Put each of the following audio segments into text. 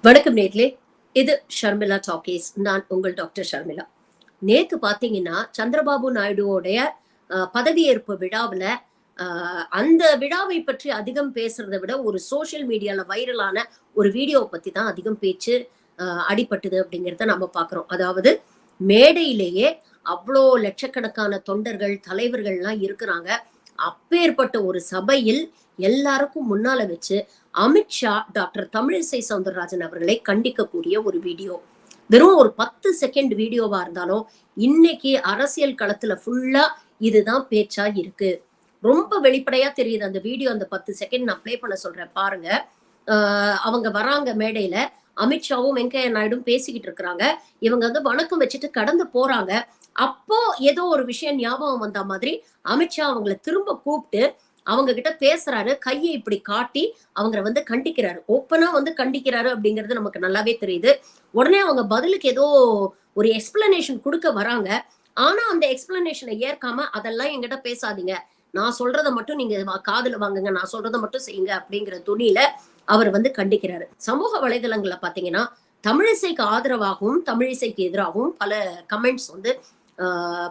வணக்கம் நேர்களே. இது ஷர்மிளா டாக்கீஸ். நான் உங்கள் டாக்டர் ஷர்மிளா. நேத்து பாத்தீங்கன்னா சந்திரபாபு நாயுடுவோடைய பதவியேற்பு விழாவுல அந்த விழாவை பற்றி அதிகம் பேசுறதை விட ஒரு சோசியல் மீடியால வைரலான ஒரு வீடியோ பத்தி தான் அதிகம் பேச்சு அடிபட்டது அப்படிங்கிறத நம்ம பாக்குறோம். அதாவது மேடையிலேயே அவ்வளோ லட்சக்கணக்கான தொண்டர்கள் தலைவர்கள்லாம் இருக்கிறாங்க. அப்பேற்பட்ட ஒரு சபையில் எல்லாருக்கும் முன்னால வச்சு அமித்ஷா டாக்டர் தமிழிசை சவுந்தரராஜன் அவர்களை கண்டிக்கக்கூடிய ஒரு வீடியோ. வெறும் ஒரு 10 செகண்ட் வீடியோவா இருந்தாலும் இன்னைக்கு அரசியல் களத்துல ஃபுல்லா இதுதான் பேச்சா இருக்கு. ரொம்ப வெளிப்படையா தெரியுது அந்த வீடியோ. அந்த 10 செகண்ட் நான் பிளே பண்ண சொல்றேன் பாருங்க. அவங்க வராங்க மேடையில. அமித்ஷாவும் வெங்கையா நாயுடும் பேசிக்கிட்டு இருக்கிறாங்க. இவங்க வந்து வணக்கம் வச்சுட்டு கடந்து போறாங்க. அப்போ ஏதோ ஒரு விஷயம் ஞாபகம் வந்த மாதிரி அமித்ஷா அவங்கள திரும்ப கூப்பிட்டு அவங்க கிட்ட பேசுறாரு. கையை இப்படி காட்டி அவங்கள வந்து கண்டிக்கிறாரு. ஓப்பனா வந்து கண்டிக்கிறாரு அப்படிங்கிறது நமக்கு நல்லாவே தெரியுது. உடனே அவங்க பதிலுக்கு ஏதோ ஒரு எக்ஸ்பிளனேஷன் கொடுக்க வராங்க. ஆனா அந்த எக்ஸ்பிளனேஷனை ஏற்காம அதெல்லாம் என்கிட்ட பேசாதீங்க, நான் சொல்றதை மட்டும் நீங்க காதுல வாங்குங்க, நான் சொல்றதை மட்டும் செய்யுங்க அப்படிங்கிற துணியில அவர் வந்து கண்டிக்கிறாரு. சமூக வலைதளங்கள்ல பாத்தீங்கன்னா தமிழிசைக்கு ஆதரவாகவும் தமிழிசைக்கு எதிராகவும் பல கமெண்ட்ஸ் வந்து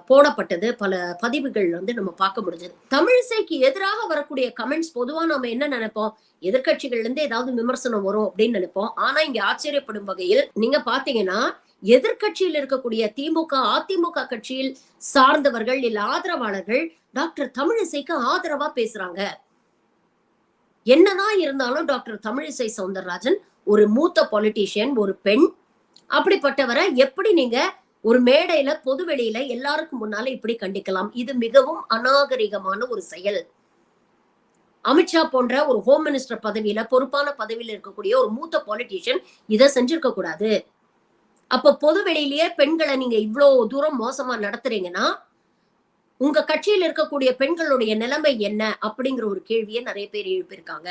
போடப்பட்டது. பல பதிவுகள் வந்து நம்ம பார்க்க முடிஞ்சது. தமிழிசைக்கு எதிராக வரக்கூடிய கமெண்ட்ஸ் பொதுவா நம்ம என்ன நினைப்போம், எதிர்கட்சிகள்ல இருந்து ஏதாவது விமர்சனம் வரும் அப்படின்னு நினைப்போம். ஆனா இங்க ஆச்சரியப்படும் வகையில் நீங்க பாத்தீங்கன்னா எதிர்கட்சியில் இருக்கக்கூடிய திமுக அதிமுக கட்சியில் சார்ந்தவர்கள் இல்ல ஆதரவாளர்கள் டாக்டர் தமிழிசைக்கு ஆதரவா பேசுறாங்க. என்னதான் இருந்தாலும் டாக்டர் தமிழிசை சவுந்தரராஜன் ஒரு மூத்த பொலிட்டீஷியன், ஒரு பெண். அப்படிப்பட்டவரை எப்படி நீங்க ஒரு மேடையில பொது வெளியில எல்லாருக்கும் முன்னால இப்படி கண்டிக்கலாம்? இது மிகவும் அநாகரிகமான ஒரு செயல். அமித்ஷா போன்ற ஒரு ஹோம் மினிஸ்டர் பதவியில பொறுப்பான பதவியில இருக்கக்கூடிய ஒரு மூத்த பொலிட்டீஷியன் இதை செஞ்சிருக்க கூடாது. அப்ப பொது வெளியிலேயே பெண்களை நீங்க இவ்வளவு தூரம் மோசமா நடத்துறீங்கன்னா உங்க கட்சியில் இருக்கக்கூடிய பெண்களுடைய நிலைமை என்ன அப்படிங்கிற ஒரு கேள்வியை நிறைய பேர் எழுப்பியிருக்காங்க.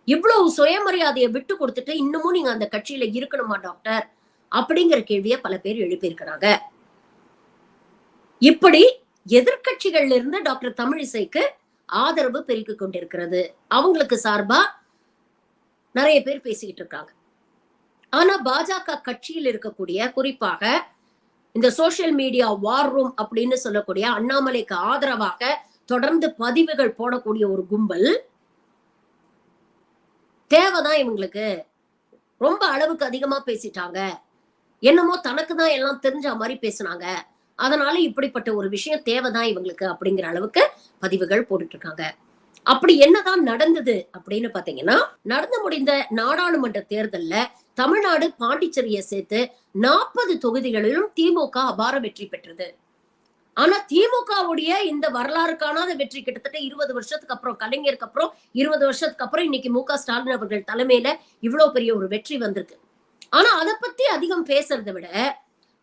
இவ்வளவு சுயமரியாதையை விட்டு கொடுத்துட்டு இன்னமும் நீங்க அந்த கட்சியில இருக்கணுமா டாக்டர் அப்படிங்கிற கேள்வியை பல பேர் எழுப்பியிருக்கிறாங்க. இப்படி எதிர்கட்சிகள்ல இருந்து டாக்டர் தமிழிசைக்கு ஆதரவு பெருக்கிக் கொண்டிருக்கிறது. அவங்களுக்கு சார்பா நிறைய பேர் பேசிக்கிட்டு இருக்காங்க. ஆனா பாஜக கட்சியில் இருக்கக்கூடிய குறிப்பாக இந்த சோசியல் மீடியா வார் ரூம் அப்படின்னு சொல்லக்கூடிய அண்ணாமலைக்கு ஆதரவாக தொடர்ந்து பதிவுகள் போடக்கூடிய ஒரு கும்பல் தேவைதான் இவங்களுக்கு, ரொம்ப அளவுக்கு அதிகமா பேசிட்டாங்க, என்னமோ தனக்கு தான் எல்லாம் தெரிஞ்ச மாதிரி பேசினாங்க, அதனால இப்படிப்பட்ட ஒரு விஷயம் தேவைதான் இவங்களுக்கு அப்படிங்கிற அளவுக்கு பதிவுகள் போட்டுட்டு இருக்காங்க. அப்படி என்னதான் நடந்தது அப்படின்னு பாத்தீங்கன்னா, நடந்து முடிந்த நாடாளுமன்ற தேர்தல்ல தமிழ்நாடு பாண்டிச்சேரியை சேர்த்து 40 தொகுதிகளிலும் திமுக அபார வெற்றி பெற்றது. ஆனா திமுகவுடைய இந்த வரலாறு காணாத வெற்றி கிட்டத்தட்ட 20 வருஷத்துக்கு அப்புறம், கலைஞருக்கு அப்புறம் 20 வருஷத்துக்கு அப்புறம் இன்னைக்கு மு க ஸ்டாலின் அவர்கள் தலைமையில இவ்வளவு பெரிய ஒரு வெற்றி வந்திருக்கு. ஆனா அதை பத்தி அதிகம் பேசுறதை விட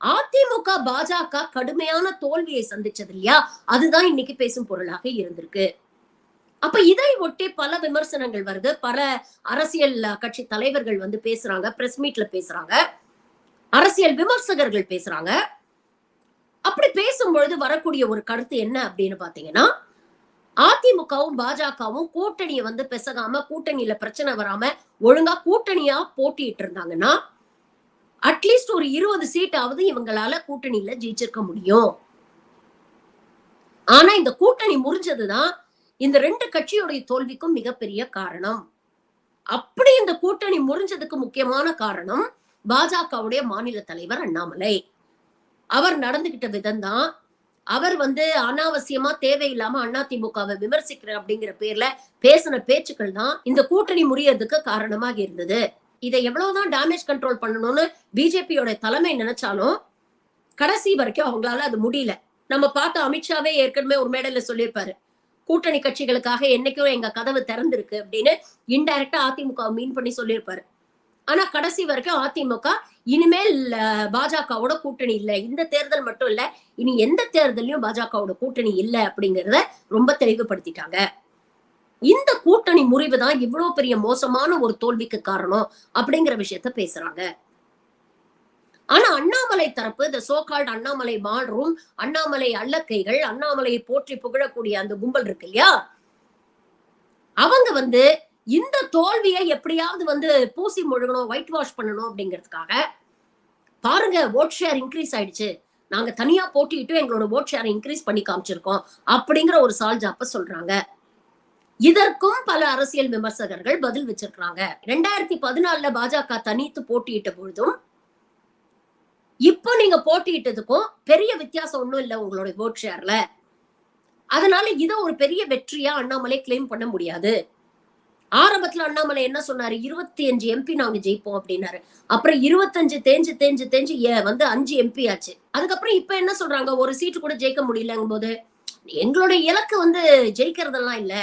அதிமுக பாஜக கடுமையான தோல்வியை சந்திச்சது இல்லையா, அதுதான் இன்னைக்கு பேசும் பொருளாக இருந்திருக்கு. அப்ப இதை ஒட்டி பல விமர்சனங்கள் வருது. பல அரசியல் கட்சி தலைவர்கள் வந்து பேசுறாங்க, பிரஸ் மீட்ல பேசுறாங்க, அரசியல் விமர்சகர்கள் பேசுறாங்க. அப்படி பேசும்பொழுது வரக்கூடிய ஒரு கருத்து என்ன அப்படின்னு பாத்தீங்கன்னா, அதிமுகவும் பாஜகவும் கூட்டணியை வந்து பெசகாம, கூட்டணியில பிரச்சனை வராம ஒழுங்கா கூட்டணியா போட்டிட்டு இருந்தாங்கன்னா அட்லீஸ்ட் ஒரு 20 சீட்டாவது இவங்களால கூட்டணியில ஜெயிச்சிருக்க முடியும். ஆனா இந்த கூட்டணி முறிஞ்சதுதான் இந்த 2 கட்சியுடைய தோல்விக்கும் மிகப்பெரிய காரணம். அப்படி இந்த கூட்டணி முறிஞ்சதுக்கு முக்கியமான காரணம் பாஜகவுடைய மாநில தலைவர் அண்ணாமலை. அவர் நடந்துகிட்ட விதம் தான். அவர் வந்து அனாவசியமா தேவையில்லாம அதிமுகவை விமர்சிக்கிற அப்படிங்கிற பேர்ல பேசின பேச்சுக்கள் தான் இந்த கூட்டணி முறியறதுக்கு காரணமாக இருந்தது. இதை எவ்வளவுதான் டேமேஜ் கண்ட்ரோல் பண்ணணும்னு பிஜேபியோட தலைமை நினைச்சாலும் கடைசி வரைக்கும் அவங்களால அது முடியல. நம்ம பார்த்த அமித்ஷாவே ஏற்கனவே ஒரு மேடையில சொல்லியிருப்பாரு, கூட்டணி கட்சிகளுக்காக என்னைக்கும் எங்க கதவு திறந்திருக்கு அப்படின்னு இன்டைரக்டா அதிமுக மீன் பண்ணி சொல்லியிருப்பாரு. ஆனா கடைசி வரைக்கும் அதிமுக இனிமேல் பாஜகவோட கூட்டணி இல்ல, இந்த தேர்தல் மட்டும் இல்ல, இனி எந்த தேர்தலையும் பாஜகவோட கூட்டணி இல்ல அப்படிங்கறத ரொம்ப தெளிவுபடுத்திட்டாங்க. இந்த கூட்டணி முறிவு தான் இவ்வளவு பெரிய மோசமான ஒரு தோல்விக்கு காரணம் அப்படிங்கிற விஷயத்த பேசுறாங்க. ஆனா அண்ணாமலை தரப்பு, இந்த சோகால்ட் அண்ணாமலை வால் ரூம், அண்ணாமலை அள்ளக்கைகள், அண்ணாமலையை போற்றி புகழக்கூடிய அந்த கும்பல் இருக்கு இல்லையா, அவங்க வந்து இந்த தோல்வியை எப்படியாவது வந்து பூசி முழுகணும், ஒயிட் வாஷ் பண்ணணும் அப்படிங்கிறதுக்காக பாருங்க ஓட் ஷேர் இன்க்ரீஸ் ஆயிடுச்சு, நாங்க தனியா போட்டிட்டு எங்களோட ஓட் ஷேர் இன்க்ரீஸ் பண்ணி காமிச்சிருக்கோம் அப்படிங்கிற ஒரு சால்ஜாப்ப சொல்றாங்க. இதற்கும் பல அரசியல் விமர்சகர்கள் பதில் வச்சிருக்காங்க. 2014 பாஜக தனித்து போட்டியிட்ட பொழுதும் இப்போ நீங்க போட்டியிட்டதுக்கும் பெரிய வித்தியாசம் ஒண்ணும் இல்ல உங்களுடைய ஓட் ஷேர்ல. அதனால இத ஒரு பெரிய வெற்றியா அண்ணாமலை கிளைம் பண்ண முடியாது. ஆரம்பத்துல அண்ணாமலை என்ன சொன்னாரு, 25 எம்பி நாங்க ஜெயிப்போம் அப்படின்னாரு. அப்புறம் 25 தேஞ்சு வந்து 5 எம்பி ஆச்சு. அதுக்கப்புறம் இப்ப என்ன சொல்றாங்க, ஒரு சீட்டு கூட ஜெயிக்க முடியலங்கும் போது எங்களுடைய இலக்கு வந்து ஜெயிக்கிறதெல்லாம் இல்ல,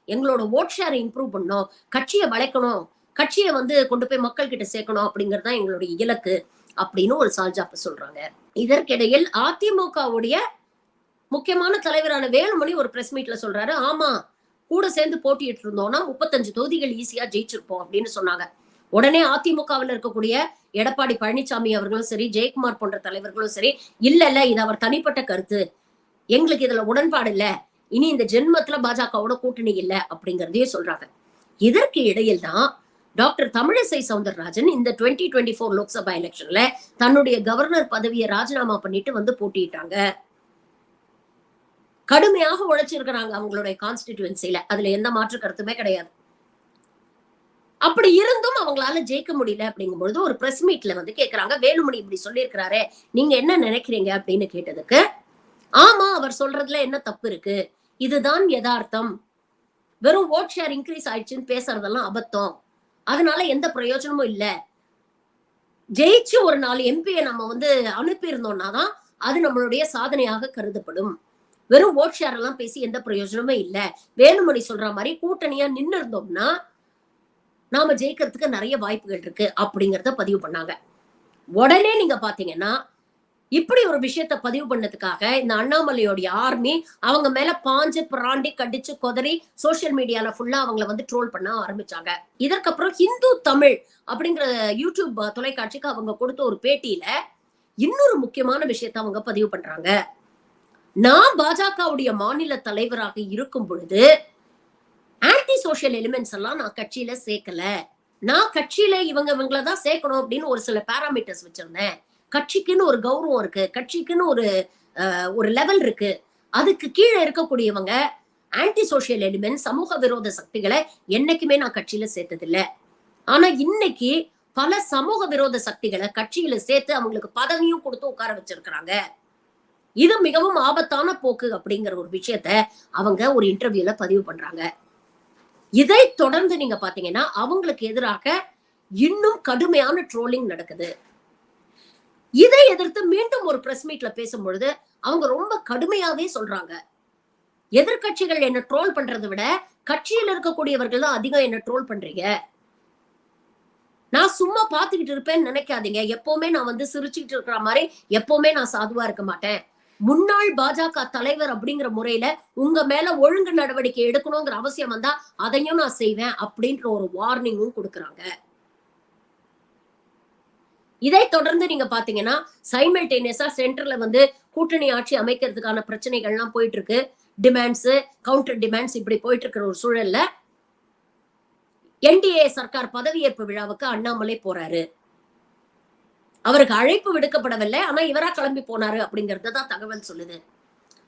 எங்களோட ஓட் ஷேரை இம்ப்ரூவ் பண்ணணும், கட்சியை வளைக்கணும், கட்சியை வந்து கொண்டு போய் மக்கள் கிட்ட சேர்க்கணும் அப்படிங்கிறது தான் எங்களுடைய இலக்கு அப்படின்னு ஒரு சால்ஜாப்ப சொல்றாங்க. இதற்கிடையில் அதிமுகவுடைய முக்கியமான தலைவரான வேலுமணி ஒரு பிரஸ் மீட்ல சொல்றாரு, ஆமா கூட சேர்ந்து போட்டிட்டு இருந்தோம்னா 35 தொகுதிகள் ஈஸியா ஜெயிச்சிருப்போம் அப்படின்னு சொன்னாங்க. உடனே அதிமுகவில் இருக்கக்கூடிய எடப்பாடி பழனிசாமி அவர்களும் சரி, ஜெயக்குமார் போன்ற தலைவர்களும் சரி, இல்ல இது அவர் தனிப்பட்ட கருத்து, எங்களுக்கு இதுல உடன்பாடு இல்ல, இனி இந்த ஜென்மத்துல பாஜகவோட கூட்டணி இல்ல அப்படிங்கறதையும் சொல்றாங்க. இதற்கு இடையில் தான் டாக்டர் தமிழிசை சவுந்தரராஜன் இந்த 2024 லோக்சபா எலெக்ஷன்ல தன்னுடைய கவர்னர் பதவியை ராஜினாமா பண்ணிட்டு வந்து போட்டிட்டாங்க. கடுமையாக உழைச்சிருக்கிறாங்க அவங்களுடைய கான்ஸ்டிடியூன்சில, அதுல எந்த மாற்று கருத்துமே கிடையாது. அப்படி இருந்தும் அவங்களால ஜெயிக்க முடியல அப்படிங்கும்பொழுது ஒரு பிரஸ் மீட்ல வந்து கேக்குறாங்க, வேலுமணி இப்படி சொல்லியிருக்கிறாரு, நீங்க என்ன நினைக்கிறீங்க அப்படின்னு கேட்டதுக்கு, ஆமா அவர் சொல்றதுல என்ன தப்பு இருக்கு, இதுதான் யதார்த்தம், வெறும் ஓட் ஷேர் இன்க்ரீஸ் ஆயிடுச்சுன்னு பேசுறதெல்லாம் அபத்தம், அதனால எந்த பிரயோஜனமும் இல்ல, ஜெயிச்சு ஒரு 4 எம்பியை நம்ம வந்து அனுப்பி இருந்தோம்னா தான் அது நம்மளுடைய சாதனையாக கருதப்படும், வெறும் ஓட் ஷேர் எல்லாம் பேசி எந்த பிரயோஜனமே இல்ல, வேலுமணி சொல்ற மாதிரி கூட்டணியா நின்னு இருந்தோம்னா நாம ஜெயிக்கிறதுக்கு நிறைய வாய்ப்புகள் இருக்கு அப்படிங்கறத பதிவு பண்ணாங்க. உடனே நீங்க பாத்தீங்கன்னா இப்படி ஒரு விஷயத்த பதிவு பண்ணதுக்காக இந்த அண்ணாமலையோடைய ஆர்மி அவங்க மேல பாஞ்சு பிராண்டி கடிச்சு கொதறி சோசியல் மீடியால ஃபுல்லா அவங்கள வந்து ட்ரோல் பண்ண ஆரம்பிச்சாங்க. இதற்கப்புறம் ஹிந்து தமிழ் அப்படிங்கிற யூடியூப் தொலைக்காட்சிக்கு அவங்க கொடுத்த ஒரு பேட்டியில இன்னொரு முக்கியமான விஷயத்த அவங்க பதிவு பண்றாங்க. நான் பாஜகவுடைய மாநில தலைவராக இருக்கும் பொழுது ஆன்டி சோசியல் எலிமெண்ட்ஸ் எல்லாம் நான் கட்சியில சேர்க்கல, நான் கட்சியில இவங்களதான் சேர்க்கணும் அப்படின்னு ஒரு சில பாராமீட்டர்ஸ் வச்சிருந்தேன், கட்சிக்குன்னு ஒரு கௌரவம் இருக்கு, கட்சிக்குன்னு ஒரு லெவல் இருக்கு, அதுக்கு கீழே இருக்கக்கூடியவங்க ஆன்டி சோசியல் எலிமெண்ட் சமூக விரோத சக்திகளை என்னைக்குமே நான் கட்சியில சேர்த்ததில்லை. ஆனா இன்னைக்கு பல சமூக விரோத சக்திகளை கட்சியில சேர்த்து அவங்களுக்கு பதவியும் கொடுத்து உட்கார வச்சிருக்கிறாங்க. இது மிகவும் ஆபத்தான போக்கு அப்படிங்கிற ஒரு விஷயத்த அவங்க ஒரு இன்டர்வியூல பதிவு பண்றாங்க. இதை தொடர்ந்து நீங்க பாத்தீங்கன்னா அவங்களுக்கு எதிராக இன்னும் கடுமையான ட்ரோலிங் நடக்குது. இதை எதிர்த்து மீண்டும் ஒரு பிரஸ் மீட்ல பேசும்பொழுது அவங்க ரொம்ப கடுமையாவே சொல்றாங்க, எதிர்கட்சிகள் என்ன ட்ரோல் பண்றதை விட கட்சியில் இருக்கக்கூடியவர்கள் தான் அதிகம் என்ன ட்ரோல் பண்றீங்க, நான் சும்மா பாத்துக்கிட்டு இருப்பேன்னு நினைக்காதீங்க, எப்பவுமே நான் வந்து சிரிச்சுக்கிட்டு இருக்கிற மாதிரி எப்பவுமே நான் சாதுவா இருக்க மாட்டேன், முன்னாள் பாஜக தலைவர் அப்படிங்கிற முறையில உங்க மேல ஒழுங்கு நடவடிக்கை எடுக்கணுங்கிற அவசியம் வந்தா அதையும் நான் செய்வேன் அப்படின்ற ஒரு வார்னிங்கும் கொடுக்கறாங்க. இதை தொடர்ந்து நீங்க பாத்தீங்கன்னா சைமல்டேனியஸா சென்டர்ல வந்து கூட்டணி ஆட்சி அமைக்கிறதுக்கான பிரச்சனைகள்லாம் போயிட்டு இருக்கு, டிமாண்ட்ஸ் கவுண்டர் டிமாண்ட்ஸ் இப்படி போயிட்டு இருக்கிற ஒரு சூழல்ல என்டிஏ சர்க்கார் பதவியேற்பு விழாவுக்கு அண்ணாமலை போறாரு. அவருக்கு அழைப்பு விடுக்கப்படவில்லை, ஆனா இவரா கிளம்பி போனாரு அப்படிங்கறதுதான் தகவல் சொல்லுது.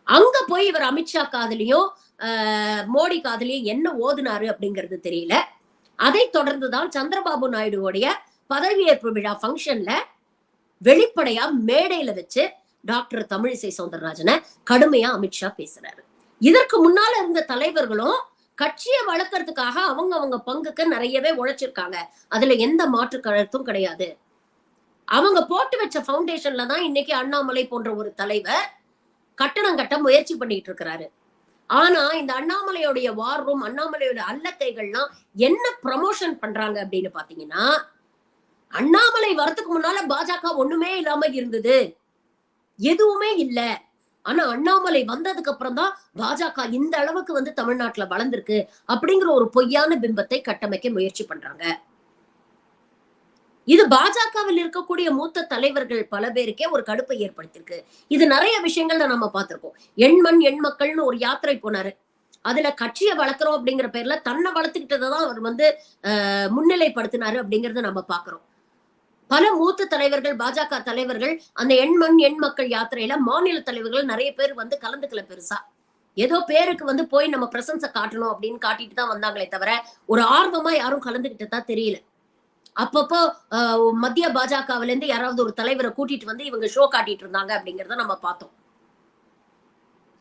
அங்க போய் இவர் அமித்ஷா காதலியும் மோடி காதலியும் என்ன ஓதுனாரு அப்படிங்கிறது தெரியல. அதை தொடர்ந்துதான் சந்திரபாபு நாயுடுவோடைய பதவியேற்பு விழா பங்கன்ல வெளிப்படையா மேடையில வச்சு டாக்டர் தமிழிசை சவுந்தரராஜனை கடுமையா அமித்ஷா பேசுறாரு. இதற்கு முன்னால இருந்த தலைவர்களும் கட்சியை வளர்க்கறதுக்காக அவங்க பங்குக்கு நிறையவே உழைச்சிருக்காங்க, அதுல எந்த மாற்று கருத்தும் கிடையாது. அவங்க போட்டு வச்ச பவுண்டேஷன்ல தான் இன்னைக்கு அண்ணாமலை போன்ற ஒரு தலைவர் கட்டணம் கட்ட முயற்சி பண்ணிட்டு இருக்கிறாரு. ஆனா இந்த அண்ணாமலையோடைய வார் ரூம், அண்ணாமலையோட அல்லக்கைகள்லாம் என்ன ப்ரமோஷன் பண்றாங்க அப்படின்னு பாத்தீங்கன்னா, அண்ணாமலை வரதுக்கு முன்னால பாஜக ஒண்ணுமே இல்லாம இருந்தது, எதுவுமே இல்ல, ஆனா அண்ணாமலை வந்ததுக்கு அப்புறம் தான் பாஜக இந்த அளவுக்கு வந்து தமிழ்நாட்டுல வளர்ந்திருக்கு அப்படிங்கிற ஒரு பொய்யான பிம்பத்தை கட்டமைக்க முயற்சி பண்றாங்க. இது பாஜகவில் இருக்கக்கூடிய மூத்த தலைவர்கள் பல பேருக்கே ஒரு கடுப்பை ஏற்படுத்திருக்கு. இது நிறைய விஷயங்கள்ல நம்ம பார்த்திருக்கோம். எண்மண் எண் மக்கள்னு ஒரு யாத்திரை போனாரு, அதுல கட்சியை வளர்க்கிறோம் அப்படிங்கிற பேர்ல தன்னை வளர்த்துக்கிட்டதான் அவர் முன்னிலைப்படுத்தினாரு அப்படிங்கறத நம்ம பாக்குறோம். பல மூத்த தலைவர்கள், பாஜக தலைவர்கள் அந்த எண் மக்கள் யாத்திரையில மாநில தலைவர்கள் நிறைய பேர் கலந்துக்கல பெருசா. ஏதோ பேருக்கு போய் நம்ம பிரசன்ஸ காட்டணும் அப்படின்னு காட்டிட்டு தான் வந்தாங்களே தவிர ஒரு ஆர்வமா யாரும் கலந்துகிட்டதா தெரியல. அப்பப்போ மத்திய பாஜகவில இருந்து யாராவது ஒரு தலைவரை கூட்டிட்டு இவங்க ஷோ காட்டிட்டு இருந்தாங்க அப்படிங்கறத நம்ம பார்த்தோம்.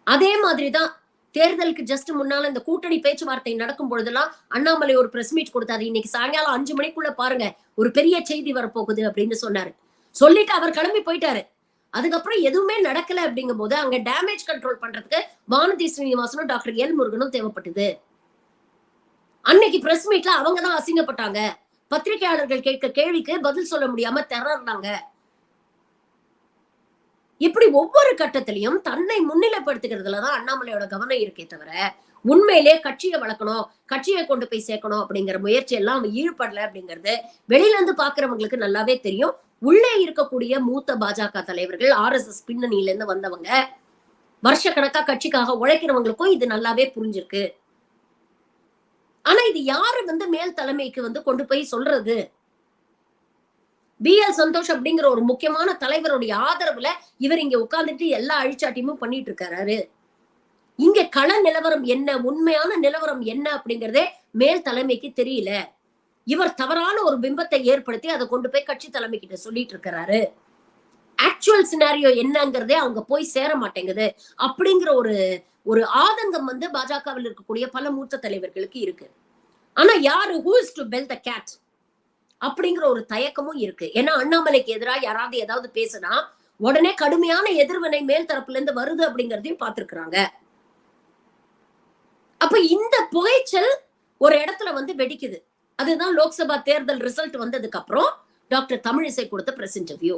அதே மாதிரிதான் தேர்தலுக்கு ஜஸ்ட் முன்னால இந்த கூட்டணி பேச்சுவார்த்தை நடக்கும் பொழுதெல்லாம் அண்ணாமலை ஒரு பிரஸ் மீட் கொடுத்தாரு. இன்னைக்கு சாயங்காலம் 5 மணிக்குள்ள பாருங்க ஒரு பெரிய செய்தி வரப்போகுது அப்படின்னு சொன்னாரு. சொல்லிட்டு அவர் கிளம்பி போயிட்டாரு. அதுக்கப்புறம் எதுவுமே நடக்கல அப்படிங்கும் போது அங்க டேமேஜ் கண்ட்ரோல் பண்றதுக்கு வானதி ஸ்ரீனிவாசனும் டாக்டர் எல் முருகனும் தேவைப்பட்டது. அன்னைக்கு பிரஸ் மீட்ல அவங்க தான் அசிங்கப்பட்டாங்க. பத்திரிகையாளர்கள் கேட்க கேள்விக்கு பதில் சொல்ல முடியாம திணறாங்க. இப்படி ஒவ்வொரு கட்டத்திலையும் தன்னை முன்னிலைப்படுத்துகிறதுலதான் அண்ணாமலையோட கவனம் இருக்கே தவிர உண்மையிலே கட்சியை வளர்க்கணும், கட்சியை கொண்டு போய் சேர்க்கணும் அப்படிங்கிற முயற்சி எல்லாம் அவன் ஈடுபடல அப்படிங்கிறது வெளியில இருந்து பாக்குறவங்களுக்கு நல்லாவே தெரியும். உள்ளே இருக்கக்கூடிய மூத்த பாஜக தலைவர்கள், RSS பின்னணியில இருந்து வந்தவங்க, வருஷக்கணக்கா கட்சிக்காக உழைக்கிறவங்களுக்கும் இது நல்லாவே புரிஞ்சிருக்கு. ஆனா இது யாரு மேல் தலைமைக்கு கொண்டு போய் சொல்றது? BL சந்தோஷ் அப்படிங்கிற ஒரு முக்கியமான தலைவருடைய ஆதரவுல இவர் இங்க உட்கார்ந்துட்டு எல்லா அழிச்சாட்டியமும் பண்ணிட்டு இருக்காரு. இங்க கள நிலவரம் என்ன, உண்மையான நிலவரம் என்ன அப்படிங்கறதே மேல் தலைமைக்கு தெரியல. இவர் தவறான ஒரு பிம்பத்தை ஏற்படுத்தி அதை கொண்டு போய் கட்சி தலைமை கிட்ட சொல்லிட்டு இருக்கிறாரு. ஆக்சுவல் சினாரியோ என்னங்கிறதே அவங்க போய் சேர மாட்டேங்குது அப்படிங்கிற ஒரு ஆதங்கம் பாஜகவில் இருக்கக்கூடிய பல மூத்த தலைவர்களுக்கு இருக்கு. ஆனா யாரு who is to bell the cat அப்படிங்கிற ஒரு தயக்கமும் இருக்கு. ஏன்னா அண்ணாமலைக்கு எதிராக யாராவது ஏதாவது பேசினா உடனே கடுமையான எதிர்வினை மேல் தரப்புல இருந்து வருது அப்படிங்கறதையும் பார்த்திருக்கிறாங்க. அப்ப இந்த புகைச்சல் ஒரு இடத்துல வெடிக்குது. அதுதான் லோக்சபா தேர்தல் ரிசல்ட் வந்ததுக்கு அப்புறம் டாக்டர் தமிழிசை கொடுத்த பிரஸ் இன்டர்வியூ.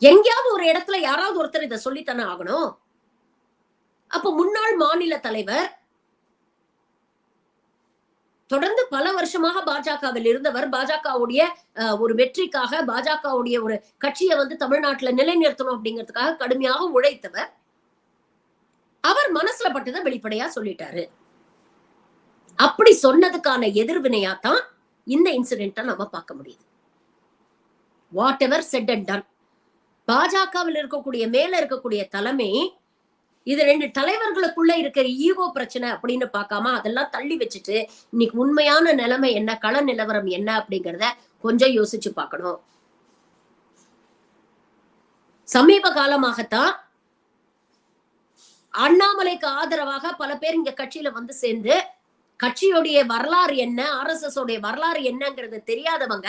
எங்கேயாவது ஒரு இடத்துல யாராவது ஒருத்தர் இதை சொல்லித்தானே ஆகணும். அப்ப முன்னாள் மாநில தலைவர், தொடர்ந்து பல வருஷமாக பாஜகவில் இருந்தவர், பாஜகவுடைய ஒரு வெற்றிக்காக, பாஜகவுடைய ஒரு கட்சியை தமிழ்நாட்டுல நிலைநிறுத்தணும் அப்படிங்கிறதுக்காக கடுமையாக உழைத்தவர், அவர் மனசுல பட்டதை வெளிப்படையா சொல்லிட்டாரு. அப்படி சொன்னதுக்கான எதிர்வினையாத்தான் இந்த இன்சிடென்ட்டை நம்ம பார்க்க முடியுது. What ever said and ton, பாஜகவில் இருக்கக்கூடிய மேல இருக்கக்கூடிய தலைமை இது 2 தலைவர்களுக்குள்ள இருக்கிற ஈகோ பிரச்சனை அப்படின்னு பார்க்காம அதெல்லாம் தள்ளி வச்சுட்டு இன்னைக்கு உண்மையான நிலைமை என்ன, கள நிலவரம் என்ன அப்படிங்கறத கொஞ்சம் யோசிச்சு பார்க்கணும். சமீப காலமாகத்தான் அண்ணாமலைக்கு ஆதரவாக பல பேர் இங்க கட்சியில சேர்ந்து கட்சியுடைய வரலாறு என்ன, RSS உடைய வரலாறு என்னங்கிறது தெரியாதவங்க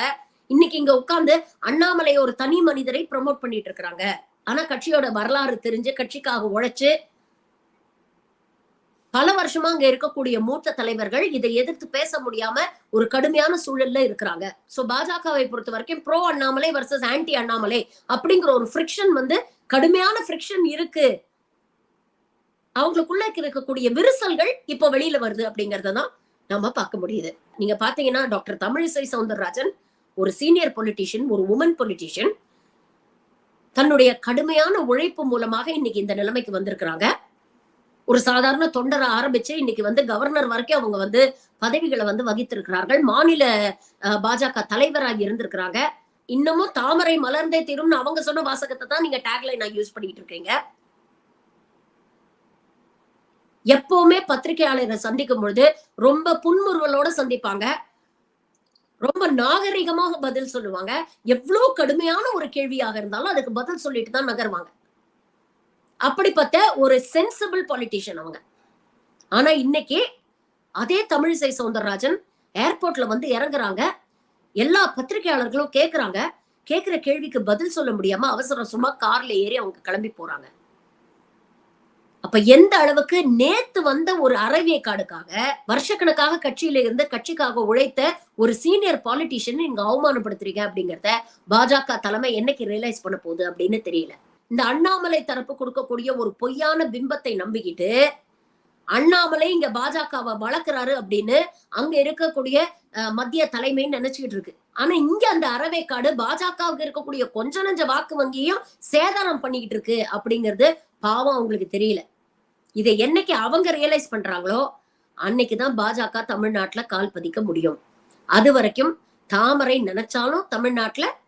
இன்னைக்கு இங்க உட்கார்ந்து அண்ணாமலை ஒரு தனி மனிதரை ப்ரமோட் பண்ணிட்டு இருக்கிறாங்க. ஆனா கட்சியோட வரலாறு தெரிஞ்சு கட்சிக்காக உழைச்சு பல வருஷமா அங்க இருக்கக்கூடிய மூத்த தலைவர்கள் இதை எதிர்த்து பேச முடியாம ஒரு கடுமையான சூழல்ல இருக்கிறாங்க. சோ பாஜகவை பொறுத்த வரைக்கும் bro Annamalai versus anti Annamalai அப்படிங்கிற ஒரு ஃப்ரிக்ஷன் கடுமையான ஃப்ரிக்ஷன் இருக்கு. அவங்களுக்குள்ள இருக்கக்கூடிய விரிசல்கள் இப்ப வெளியில வருது அப்படிங்கறதான் நம்ம பார்க்க முடியுது. நீங்க பாத்தீங்கன்னா டாக்டர் தமிழிசை சவுந்தரராஜன் ஒரு சீனியர் பொலிட்டீஷியன், ஒரு உமன் பொலிட்டீஷியன், தன்னுடைய கடுமையான உழைப்பு மூலமாக இன்னைக்கு இந்த நிலைமைக்கு வந்திருக்கிறாங்க. ஒரு சாதாரண தொண்டரை ஆரம்பிச்சு இன்னைக்கு கவர்னர் வரைக்கும் அவங்க பதவிகளை வகித்திருக்கிறார்கள். மாநில பாஜக தலைவராக இருந்திருக்கிறாங்க. இன்னமும் தாமரை மலர்ந்தே தீரும்னு அவங்க சொன்ன வாசகத்தை தான் நீங்க டேக்லைன் யூஸ் பண்ணிட்டு இருக்கீங்க. எப்பவுமே பத்திரிகையாளரை சந்திக்கும் பொழுது ரொம்ப புன்முறுவலோட சந்திப்பாங்க, ரொம்ப நாகரிகமாக பதில் சொல்லுவாங்க. எவ்வளவு கடுமையான ஒரு கேள்வியாக இருந்தாலும் அதுக்கு பதில் சொல்லிட்டு தான் நகர்வாங்க. அப்படிப்பட்ட ஒரு சென்சிபிள் பொலிட்டிஷியன் அவங்க. ஆனா இன்னைக்கு அதே தமிழிசை சவுந்தரராஜன் ஏர்போர்ட்ல இறங்குறாங்க. எல்லா பத்திரிகையாளர்களும் கேக்குறாங்க. கேக்குற கேள்விக்கு பதில் சொல்ல முடியாம அவசரமா கார்ல ஏறி அவங்க கிளம்பி போறாங்க. அப்ப எந்த அளவுக்கு நேத்து ஒரு அறவேக்காடுக்காக வருஷக்கணக்காக கட்சியில இருந்து கட்சிக்காக உழைத்த ஒரு சீனியர் பாலிட்டிஷியன் இங்க அவமானப்படுத்துறீங்க அப்படிங்கறத பாஜக தலைமை என்னைக்கு ரியலைஸ் பண்ண போகுது அப்படின்னு தெரியல. இந்த அண்ணாமலை தரப்பு கொடுக்கக்கூடிய ஒரு பொய்யான பிம்பத்தை நம்பிக்கிட்டு அண்ணாமலை இங்க பாஜகவை வளர்க்கிறாரு அப்படின்னு அங்க இருக்கக்கூடிய மத்திய தலைமைன்னு நினைச்சுக்கிட்டு இருக்கு. ஆனா இங்க அந்த அறவேக்காடு பாஜகவுக்கு இருக்கக்கூடிய கொஞ்ச நஞ்ச வாக்கு வங்கியையும் சேதாரம் பண்ணிக்கிட்டு இருக்கு அப்படிங்கிறது பாவம் அவங்களுக்கு தெரியல. இதை என்னைக்கு அவங்க ரியலைஸ் பண்றாங்களோ அன்னைக்குதான் பாஜக தமிழ்நாட்டுல கால் பதிக்க முடியும். அது வரைக்கும் தாமரை நினைச்சாலும் தமிழ்நாட்டுல